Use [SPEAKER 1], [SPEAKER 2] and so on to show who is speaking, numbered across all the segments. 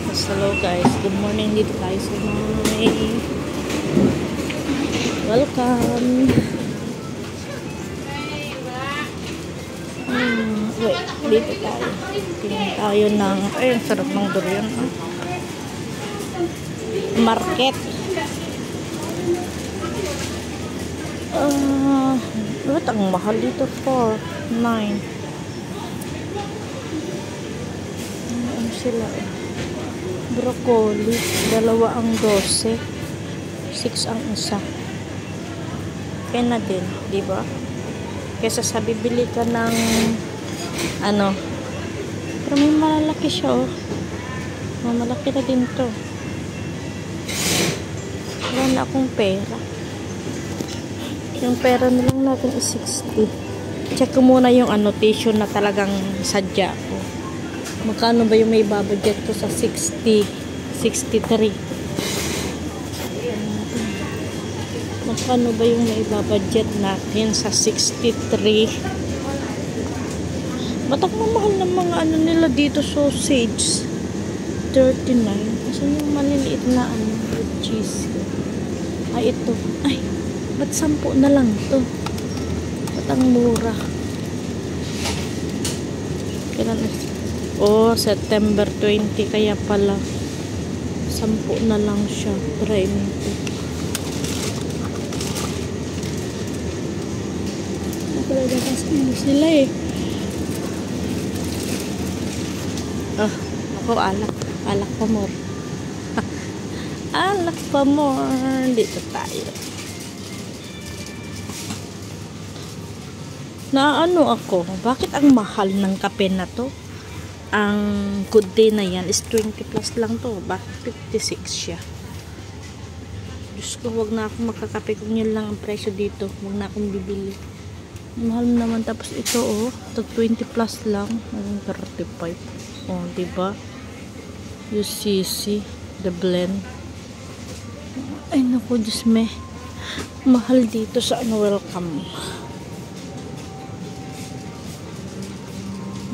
[SPEAKER 1] Hello guys, good morning. Dito tayo sa may welcome. Wait, dito tayo. Tingin tayo ng ang sarap ng durian. Market. Ba't ang mahal dito? 4, 9. Ano sila broccoli, 2 ang 12, 6 ang isa. Pena din, di ba? Kesa sa bibili ka ng ano, pero may malalaki siya, oh. Malaki na din to. Wala na akong pera. Yung pera na lang natin is 60. Check ko muna yung annotation na talagang sadya ko. Magkano ba yung may babudget ko sa 60, 63? Magkano ba yung may babudget natin sa 63? Ba't ang mamahal ng mga ano nila dito, sausage? 39. Asan yung maliliit na ano, with cheese? Ay, ito. Ay, ba't 10 na lang to? Ba't ang mura? Kailan na? Oh, September 20, kaya pala 10 na lang siya. Try nito. Talaga kasi sila eh. Ako alak pa more. Alak pa more. Dito tayo. Naano ako, bakit ang mahal ng kape na to? Ang good day na yan is 20 plus lang to. Bakit 56 siya? Diyos ko, wag na akong magkakape kung yun lang ang presyo dito. Wag na akong bibili. Mahal naman. Tapos ito, oh, ito 20 plus lang. 35. Oh, diba? UCC, the blend. Ay, naku, Diyos me. Mahal dito sa ano, welcome.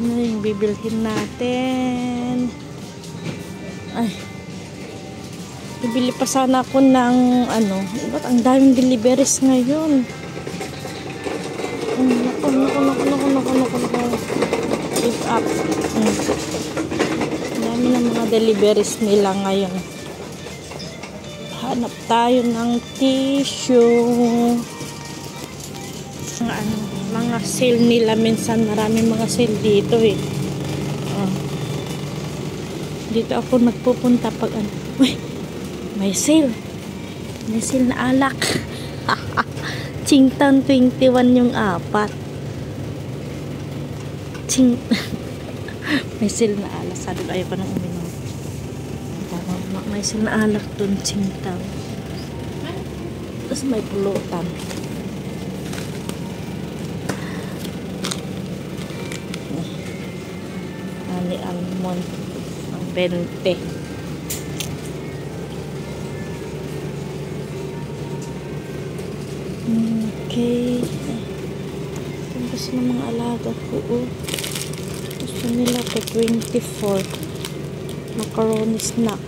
[SPEAKER 1] Ano yung bibilhin natin? Ay, bibili pa sana ako ng ano, ba't ang daming deliveries ngayon? Naku. Give up. Ang dami ng mga deliveries nila ngayon. Hanap tayo ng tissue. Mga sale nila, minsan maraming mga sale dito eh. Dito ako nagpupunta pag ano, uy, may sale na alak. Qingtang 21 yung 4. May sale na alak, sabi ko ayaw pa nang uminom. May sale na alak dun, Qingtang. Tapos may pulutan. Ni almond ang 20. Okay. Ito kasi ng mga alaga ko, oh. Gusto nila pa 24 macaroni snack.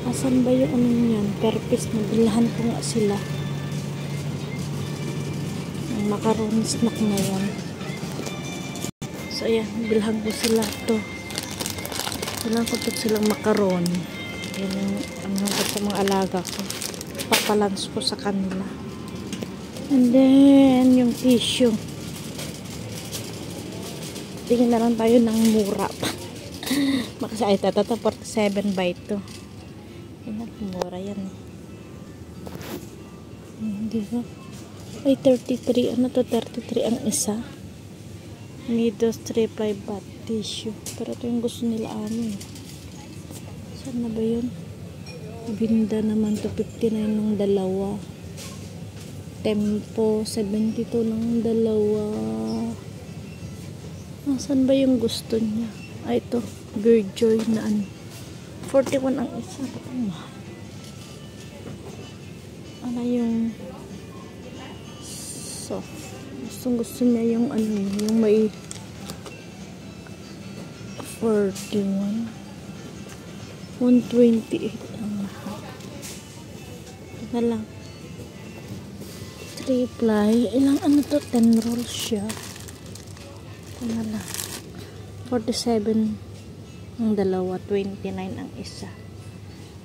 [SPEAKER 1] Asan ba yung ano yan? Per piece, nabilahan ko nga sila ang macaroni snack na yan. So, ayan, bilhan ko sila to. Bilhan ko to silang macaroni. Yan yung ano sa mga alaga ko. Papalans ko sa kanila. And then, yung tissue. Tingin na lang tayo ng mura pa. Makasi, ay, tata, 47 by 2. Yan, mura yan. Hindi ba? Ay, 33. Ano to? 33 ang isa. Midos 3-ply bath tissue. Pero ito yung gusto nila ano eh. Saan na ba yun? Binda naman to 59 ng 2. Tempo 72 ng 2. Saan ba yung gusto niya? Ay, ito. Birdjoy na ano. 41 ang isa. Ano yung soft? Gusto niya yung ano, yung may 41. 128 ang mahal. Ito na lang. 3 ply. Ilang ano to? 10 rolls siya. Ito na lang. 47 ang dalawa. 29 ang isa.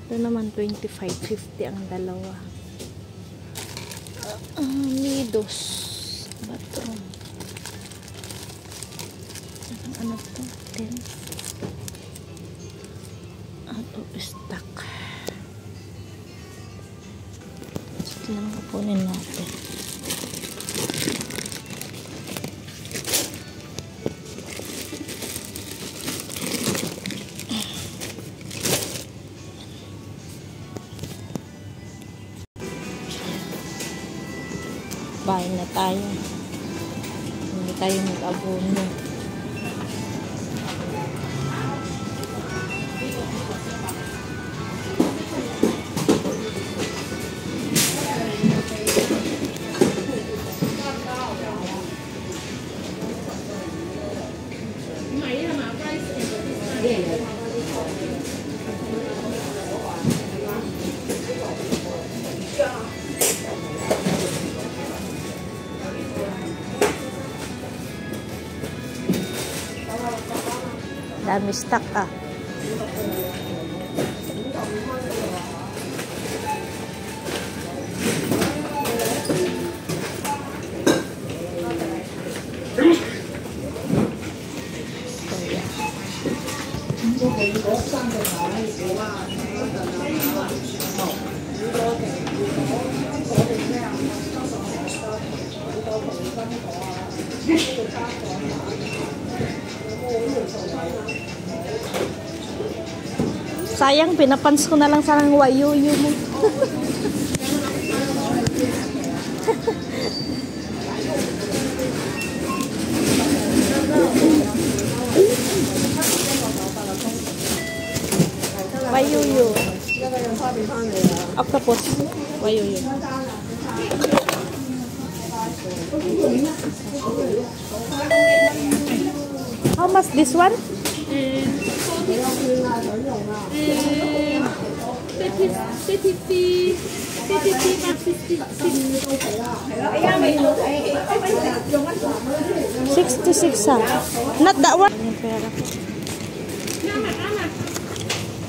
[SPEAKER 1] Ito naman 25.50 ang dalawa. Nidos. Bathroom. Ano to? 10. Out of stock. Ito lang kukunin natin. Bahay na tayo. Hindi tayo mag-abono. Dami stock ah. Sayang, pinapans ko na lang sa wayuyu mo. Wayuyu. Octopus. Wayuyu. How much this one? 66 ah. Not that one.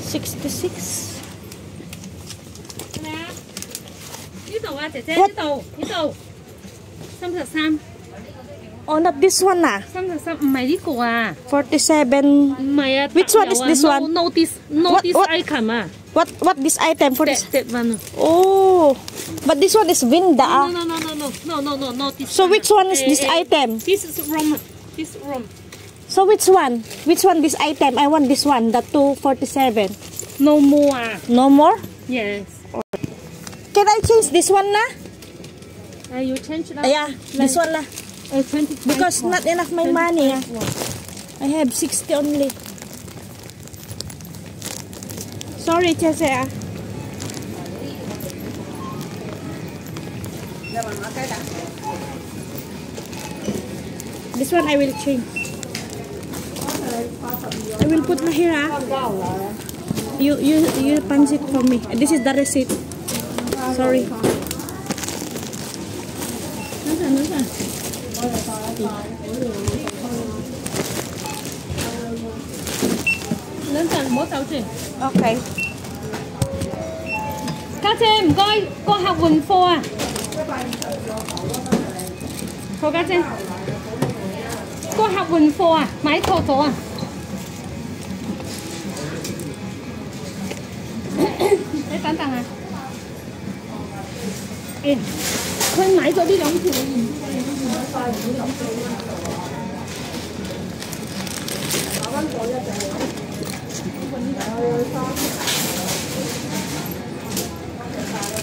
[SPEAKER 1] 66. What? Oh, not this one ah. 47. Which one is this one?
[SPEAKER 2] No, this
[SPEAKER 1] What?
[SPEAKER 2] icon ah.
[SPEAKER 1] What this item for this?
[SPEAKER 2] That one.
[SPEAKER 1] Oh, but this one is Vinda ah.
[SPEAKER 2] No. This
[SPEAKER 1] So
[SPEAKER 2] one.
[SPEAKER 1] which one is this item?
[SPEAKER 2] This is Rome. This Rome.
[SPEAKER 1] So which one? Which one this item? I want this one, the 247.
[SPEAKER 2] No more. Ah.
[SPEAKER 1] No more?
[SPEAKER 2] Yes.
[SPEAKER 1] Can I change this one na?
[SPEAKER 2] You change that.
[SPEAKER 1] Yeah, this one na.
[SPEAKER 2] 25.
[SPEAKER 1] Because not enough my money. Ah. I have 60 only. Sorry, Chese. Ah. This one I will change. I will put na here. Ah. You punch it for me. This is the receipt. Sorry. Okay.
[SPEAKER 2] 家姐唔該，個客換貨啊！好家姐，個客換貨啊，買錯咗啊！你等等啊！誒，佢買咗呢兩條。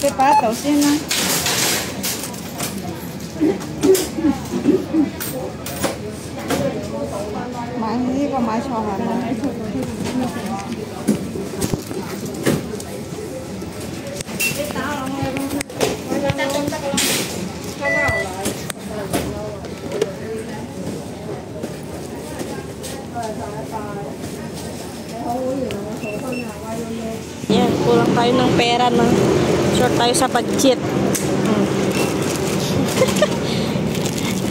[SPEAKER 1] 你擺喺度先啦。買呢個買錯係咪？你打落去咯，得得啦，加牛奶。你好會員我做翻。Yan, kulang tayo ng pera na short tayo sa budget.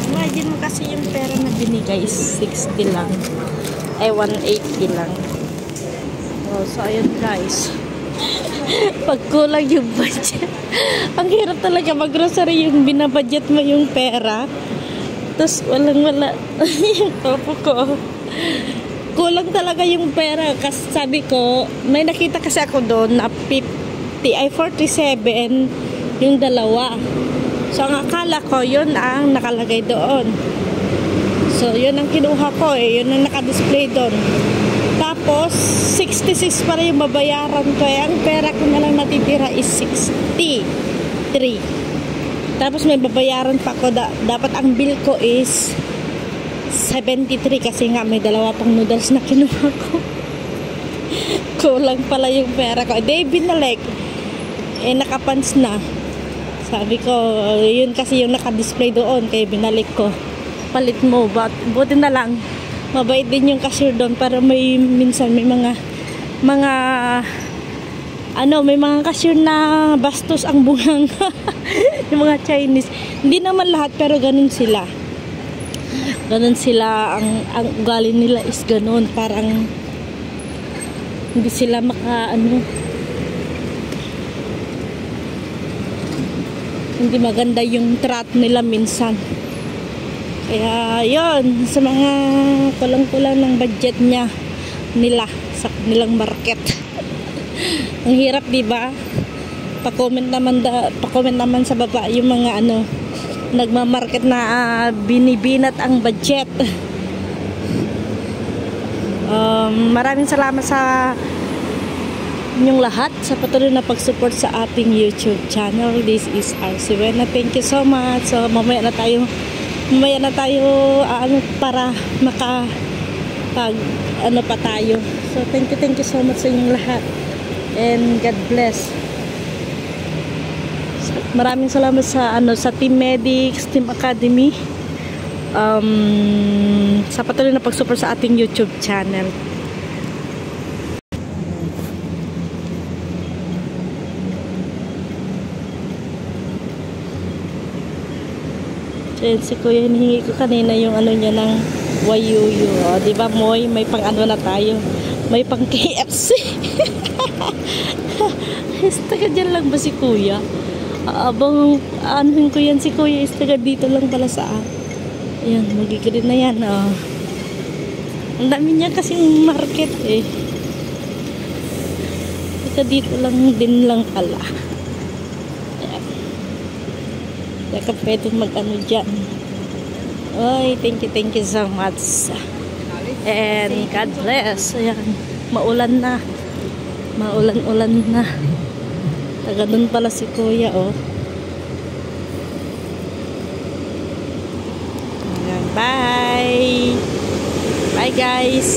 [SPEAKER 1] Imagine mo kasi yung pera na binigay is 60 lang. Ay, 180 lang. Oh, so, ayun guys. Pag kulang yung budget. Ang hirap talaga mag-grocery yung binabudget mo yung pera. Tapos walang-wala yung topo ko. Kulang talaga yung pera. Kasi sabi ko, may nakita kasi ako doon na 47 yung dalawa. So, ang akala ko, yun ang nakalagay doon. So, yun ang kinuha ko eh. Yun ang nakadisplay doon. Tapos, 66 para yung babayaran ko. Eh, ang pera ko na lang natitira is 63. Tapos, may babayaran pa ko. Dapat ang bill ko is 73 kasi nga may dalawa pang noodles na kinuha ko. Kulang pala yung pera ko. Di, binalik. Eh, nakapans na. Sabi ko, yun kasi yung nakadisplay doon. Kaya binalik ko. Palit mo. Buti na lang. Mabait din yung cashier doon para may minsan may mga may mga cashier na bastos ang bungang yung mga Chinese. Hindi naman lahat pero ganun sila. Ganun sila ang ugali nila is ganun, parang hindi sila hindi maganda yung trato nila minsan. Kaya yun, sa mga kulang-kulang ng budget nila sa nilang market. Ang hirap, di ba? Pa-comment naman sa baba yung mga nagma-market na binibinat ang budget. Maraming salamat sa inyong lahat sa patuloy na pag-support sa ating YouTube channel. This is RC Buena. Thank you so much. So mamaya na tayo para pa tayo. So thank you so much sa inyong lahat. And God bless. So, maraming salamat sa Team Medics, Team Academy. Sa patuloy na pag-support sa ating YouTube channel. So, si Kuya, hinihingi ko kanina yung niya ng wayuyu. O, diba, Moy? May pang na tayo. May pang KFC. Taga dyan lang ba si Kuya? Abang anuhin ko yan si Kuya is taga dito lang pala sa ayan, magigirin na yan. Ang dami niya kasing market eh. Taga dito lang din lang pala. Kaya pwede dyan. Oy, thank you so much. And God bless. Ayan, maulan na. Maulan-ulan na. Taga doon pala si Kuya, oh. Ayan, bye. Bye, guys.